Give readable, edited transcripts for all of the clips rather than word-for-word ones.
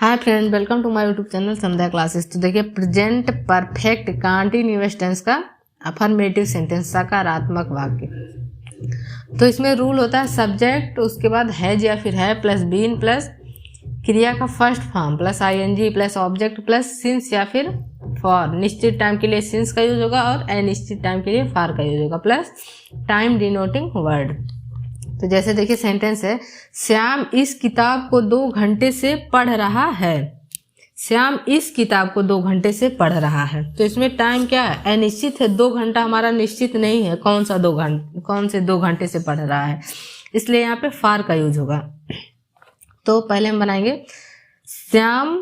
Hi friend, welcome to my YouTube channel Samjha classes. तो देखिए, present perfect continuous tense का affirmative sentence सकारात्मक वाक्य। तो इसमें रूल होता है सब्जेक्ट, उसके बाद हैज या फिर है प्लस बीन प्लस क्रिया का first form plus ING plus object plus since या फिर फॉर। निश्चित टाइम के लिए सिंस का यूज होगा और अनिश्चित टाइम के लिए फॉर का यूज होगा प्लस टाइम डिनोटिंग वर्ड। तो जैसे देखिए सेंटेंस है, श्याम इस किताब को 2 घंटे से पढ़ रहा है। श्याम इस किताब को 2 घंटे से पढ़ रहा है। तो इसमें टाइम क्या है? अनिश्चित है। 2 घंटा हमारा निश्चित नहीं है कौन से 2 घंटे से पढ़ रहा है, इसलिए यहाँ पे फार का यूज होगा। तो पहले हम बनाएंगे श्याम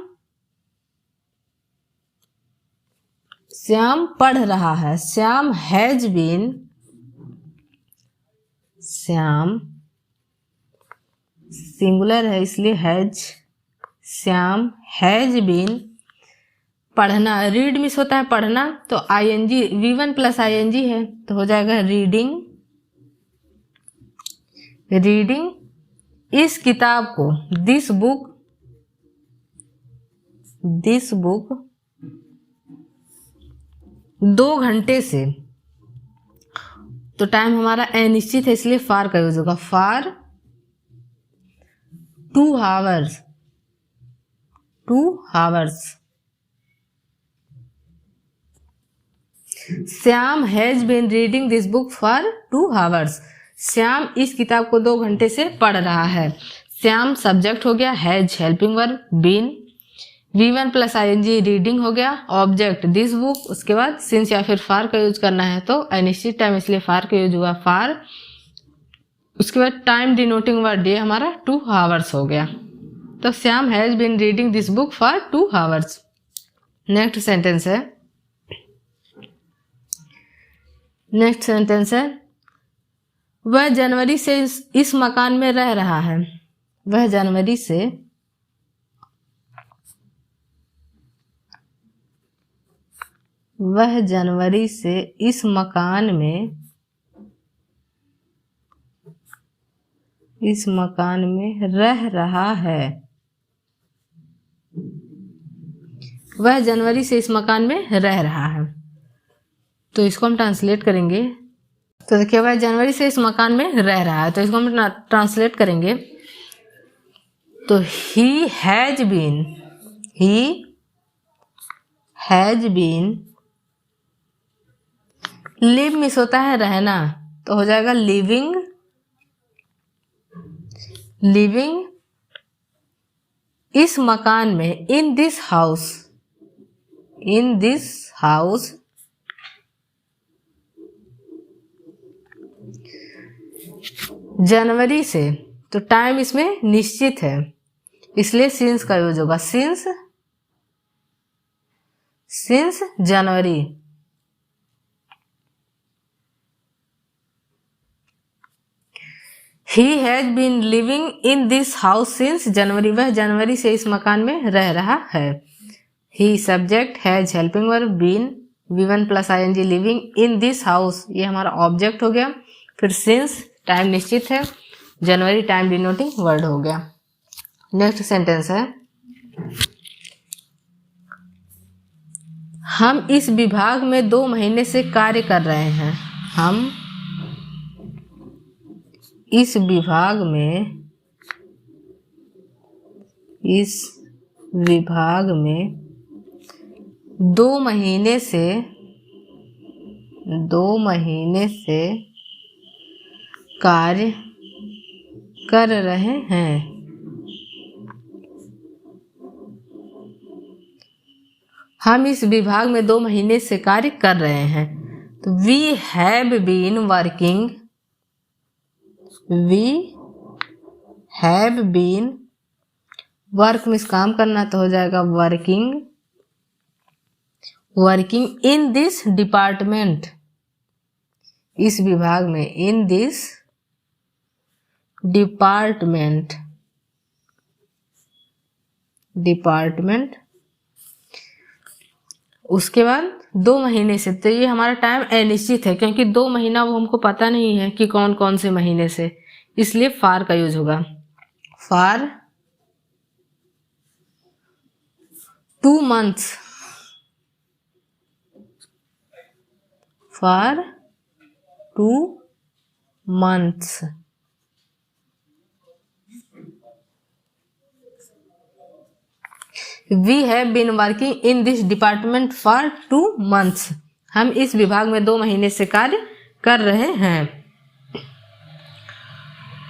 पढ़ रहा है। Shyam has been, Shyam singular है इसलिए हैज, श्याम हैज बीन पढ़ना। रीड मिस होता है पढ़ना, तो आईएनजी V1 प्लस आईएनजी है तो हो जाएगा रीडिंग। इस किताब को, दिस बुक 2 घंटे से, तो टाइम हमारा अनिश्चित है इसलिए फार का यूज होगा। For 2 hours. Shyam has been reading this book for 2 hours. Shyam इस किताब को 2 घंटे से पढ़ रहा है। श्याम सब्जेक्ट हो गया, has helping verb, been V1 plus ING reading हो गया, ऑब्जेक्ट दिस बुक, उसके बाद सिंस या फिर फार का यूज करना है तो अनिश्चित टाइम इसलिए फार का यूज हुआ फार। उसके बाद टाइम डिनोटिंग वर्ड ये हमारा 2 आवर्स हो गया। तो Shyam has been reading this book for 2 hours. Next sentence है वह जनवरी से इस मकान में रह रहा है। वह जनवरी से इस मकान में रह रहा है। वह जनवरी से इस मकान में रह रहा है। तो इसको हम ट्रांसलेट करेंगे। तो देखिए, वह जनवरी से इस मकान में रह रहा है, तो इसको हम ट्रांसलेट करेंगे तो he has been live miss होता है रहना, तो हो जाएगा लिविंग इस मकान में, इन दिस हाउस जनवरी से, तो टाइम इसमें निश्चित है इसलिए सिंस का यूज होगा। Since January. He has been living in this house since January. वह जनवरी से इस मकान में रह रहा है। He subject has helping verb been V1 plus ING living in this house, ये हमारा ऑब्जेक्ट हो गया। फिर since टाइम निश्चित है, जनवरी टाइम डिनोटिंग वर्ड हो गया। नेक्स्ट सेंटेंस है, हम इस विभाग में 2 महीने से कार्य कर रहे हैं। हम इस विभाग में 2 महीने से कार्य कर रहे हैं। हम इस विभाग में 2 महीने से कार्य कर रहे हैं। तो वी हैव बीन वर्क में काम करना, तो हो जाएगा वर्किंग इन दिस डिपार्टमेंट, इस विभाग में, इन दिस डिपार्टमेंट। उसके बाद 2 महीने से, तो ये हमारा टाइम अनिश्चित है क्योंकि 2 महीना वो हमको पता नहीं है कि कौन कौन से महीने से, इसलिए फार का यूज होगा। For 2 months, for 2 months. We have been working in this department for 2 months. हम इस विभाग में 2 महीने से कार्य कर रहे हैं।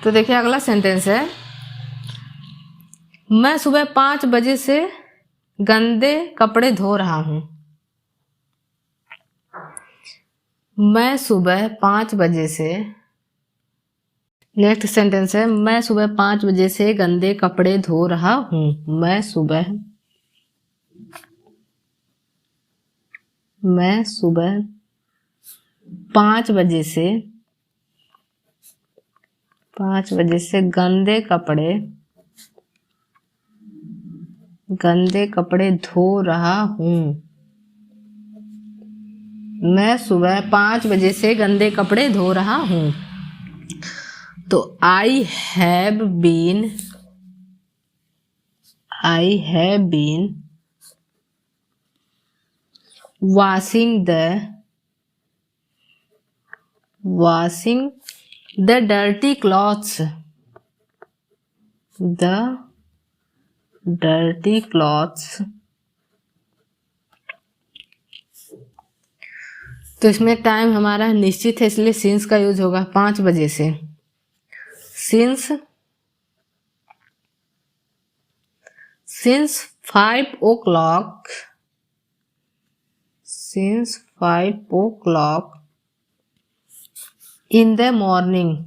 तो देखिए अगला सेंटेंस है, मैं सुबह 5 बजे से गंदे कपड़े धो रहा हूं। मैं सुबह 5 बजे से, नेक्स्ट सेंटेंस है, मैं सुबह 5 बजे से गंदे कपड़े धो रहा हूं। मैं सुबह 5 बजे से गंदे कपड़े धो रहा हूं। मैं सुबह 5 बजे से गंदे कपड़े धो रहा हूं। तो I have been washing the dirty clothes. तो इसमें टाइम हमारा निश्चित है, इसलिए सिंस का यूज होगा 5 बजे से। Since 5 o'clock, in the morning.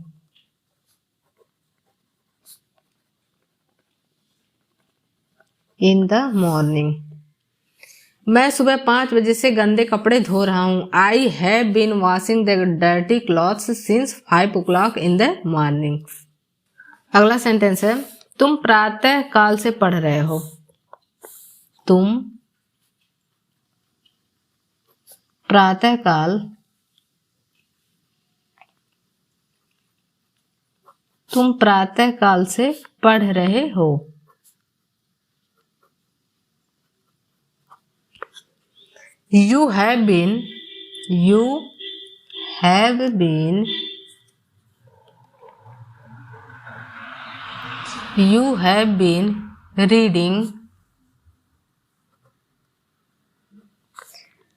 मैं सुबह 5 बजे से गंदे कपड़े धो रहा हूं। I have been washing the dirty clothes since 5 o'clock in the morning. अगला सेंटेंस है, तुम प्रातः काल से पढ़ रहे हो। तुम प्रातः काल से पढ़ रहे हो। You have been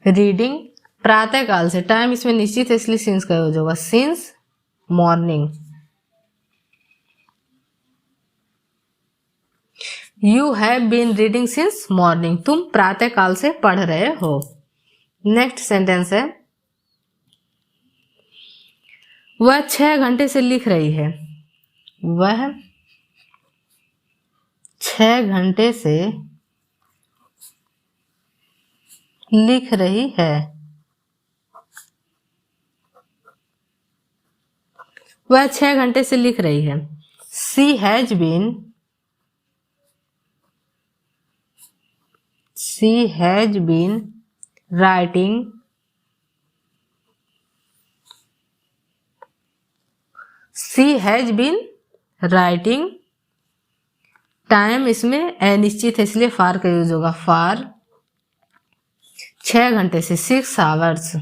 reading प्रातः काल से, टाइम इसमें निश्चित है इसलिए सिंस का यूज होगा। Since morning. You have been reading since morning. तुम प्रातः काल से पढ़ रहे हो। नेक्स्ट सेंटेंस है, वह 6 घंटे से लिख रही है। वह 6 घंटे से लिख रही है। वह 6 घंटे से लिख रही है। She has been writing time इसमें अनिश्चित है इसलिए फार का यूज होगा। फार 6 घंटे से, 6 hours।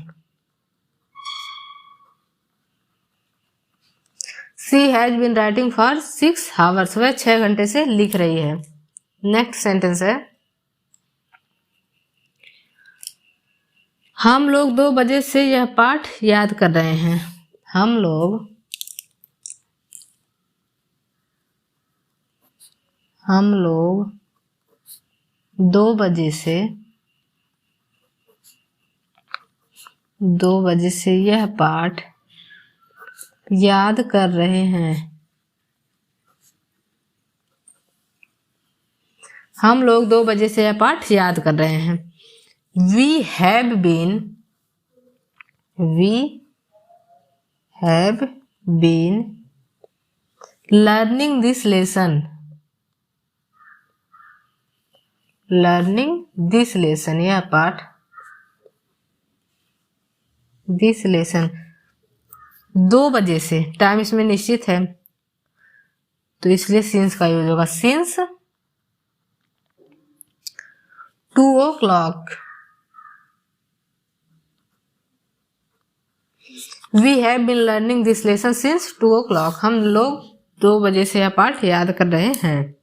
She has been writing for 6 hours. वह 6 घंटे से लिख रही है। नेक्स्ट सेंटेंस है, हम लोग 2 बजे से यह पाठ याद कर रहे हैं। हम लोग 2 बजे से यह पाठ याद कर रहे हैं। हम लोग 2 बजे से यह पाठ याद कर रहे हैं। We have been learning this lesson. यह पाठ, this lesson 2 बजे से, टाइम इसमें निश्चित है तो इसलिए सिंस का यूज होगा। Since o'clock. We have been learning this lesson since 2 o'clock. हम लोग 2 बजे से यह पाठ याद कर रहे हैं.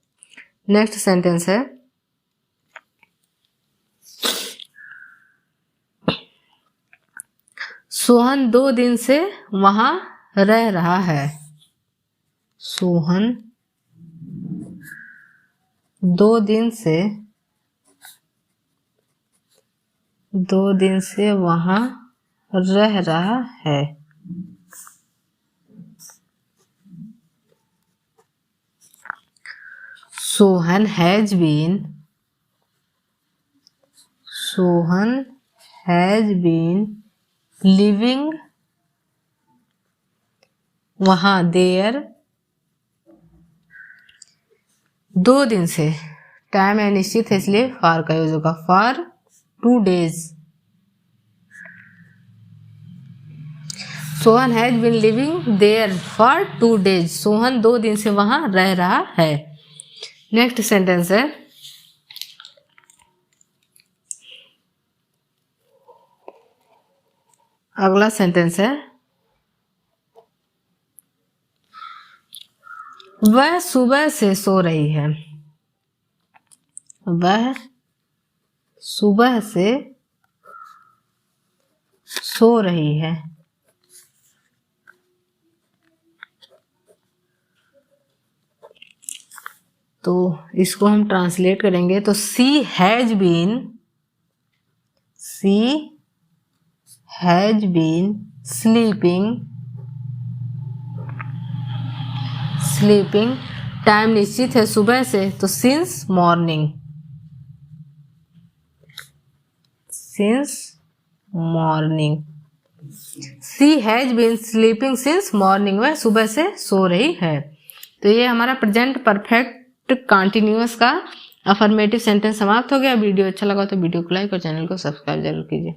नेक्स्ट सेंटेंस है, सोहन 2 दिन से वहां रह रहा है. सोहन 2 दिन से वहां रह रहा है. सोहन हैज बीन लिविंग वहां देयर 2 दिन से. टाइम अनिश्चित है इसलिए फॉर का यूज होगा. For 2 days. Sohan has been living there for 2 days. Sohan 2 दिन से वहां रह रहा है. नेक्स्ट सेंटेंस है, अगला सेंटेंस है, वह सुबह से सो रही है. वह सुबह से सो रही है. तो इसको हम ट्रांसलेट करेंगे तो she has been sleeping. Time निश्चित है सुबह से तो since morning. She has been sleeping since morning. वह सुबह से सो रही है. तो ये हमारा प्रेजेंट परफेक्ट कंटिन्यूअस का अफर्मेटिव सेंटेंस समाप्त हो गया. वीडियो अच्छा लगा तो वीडियो को लाइक और चैनल को सब्सक्राइब जरूर कीजिए.